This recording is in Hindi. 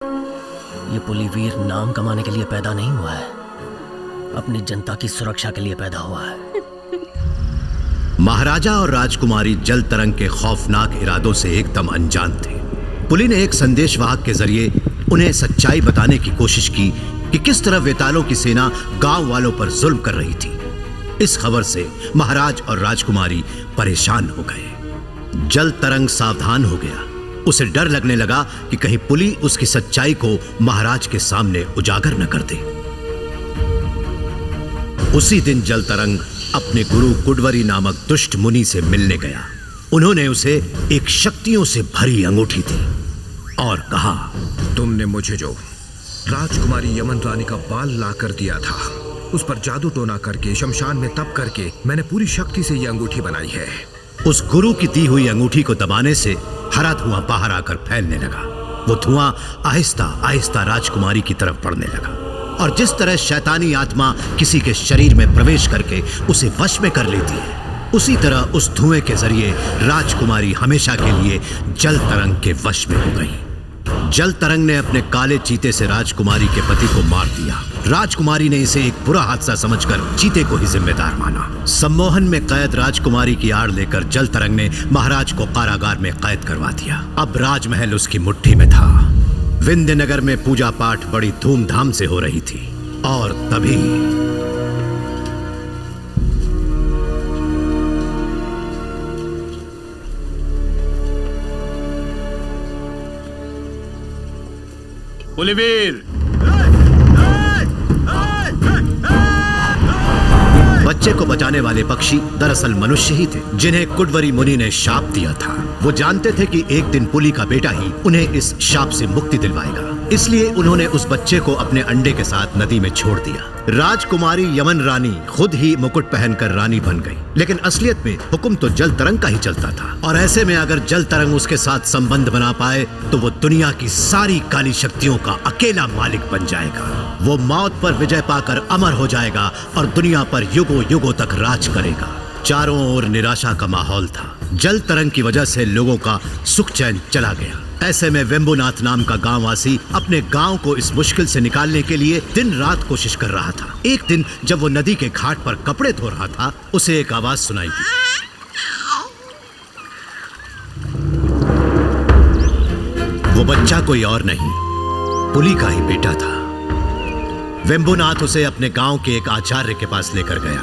ये पुलिवीर नाम कमाने के लिए पैदा नहीं हुआ है, अपनी जनता की सुरक्षा के लिए पैदा हुआ है। महाराजा और राजकुमारी जल तरंग के खौफनाक इरादों से एकदम अनजान थे। पुली ने एक संदेशवाहक के जरिए उन्हें सच्चाई बताने की कोशिश की कि किस तरह वेतालों की सेना गांव वालों पर जुल्म कर रही थी। इस खबर से महाराज और राजकुमारी परेशान हो गए। जल तरंग सावधान हो गया। उसे डर लगने लगा कि कहीं पुली उसकी सच्चाई को महाराज के सामने उजागर न कर दे। उसी दिन जल तरंग अपने गुरु कुडवरी नामक दुष्ट मुनि से मिलने गया। उन्होंने उसे एक शक्तियों से भरी अंगूठी दी और कहा, तुमने मुझे जो राजकुमारी यमन रानी का बाल ला कर दिया था, उस पर जादू टोना करके शमशान में तप करके मैंने पूरी शक्ति से यह अंगूठी बनाई है। उस गुरु की दी हुई अंगूठी को दबाने से हरा धुआं बाहर आकर फैलने लगा। वो धुआं आहिस्ता आहिस्ता राजकुमारी की तरफ बढ़ने लगा और जिस तरह शैतानी आत्मा किसी के शरीर में प्रवेश करके उसे वश में कर लेती है, उसी तरह उस धुएं के जरिए राजकुमारी हमेशा के लिए जल तरंग के वश में हो गई। जल तरंग ने अपने काले चीते से राजकुमारी के पति को मार दिया। राजकुमारी ने इसे एक बुरा हादसा समझकर चीते को ही जिम्मेदार माना। सम्मोहन में कैद राजकुमारी की आड़ लेकर जल तरंग ने महाराज को कारागार में कैद करवा दिया। अब राजमहल उसकी मुट्ठी में था। विंध्यनगर में पूजा पाठ बड़ी धूमधाम से हो रही थी और तभी पुलिवीर, बच्चे को बचाने वाले पक्षी दरअसल मनुष्य ही थे, जिन्हें कुडवरी मुनि ने शाप दिया था। वो जानते थे कि एक दिन पुली का बेटा ही उन्हें इस शाप से मुक्ति दिलवाएगा, इसलिए उन्होंने उस बच्चे को अपने अंडे के साथ नदी में छोड़ दिया। राजकुमारी यमन रानी खुद ही मुकुट पहनकर रानी बन गई, लेकिन असलियत में हुक्म तो जल तरंग का ही चलता था। और ऐसे में अगर जल तरंग उसके साथ संबंध बना पाए तो वो दुनिया की सारी काली शक्तियों का अकेला मालिक बन जाएगा। वो मौत पर विजय पाकर अमर हो जाएगा और दुनिया पर युगों युगों तक राज करेगा। चारों ओर निराशा का माहौल था। जल तरंग की वजह से लोगों का सुख चैन चला गया। ऐसे में वेम्बुनाथ नाम का गांववासी अपने गांव को इस मुश्किल से निकालने के लिए दिन रात कोशिश कर रहा था। एक दिन जब वो नदी के घाट पर कपड़े धो रहा था, उसे एक आवाज सुनाई दी। वो बच्चा कोई और नहीं, पुली का ही बेटा था। वेम्बुनाथ उसे अपने गांव के एक आचार्य के पास लेकर गया।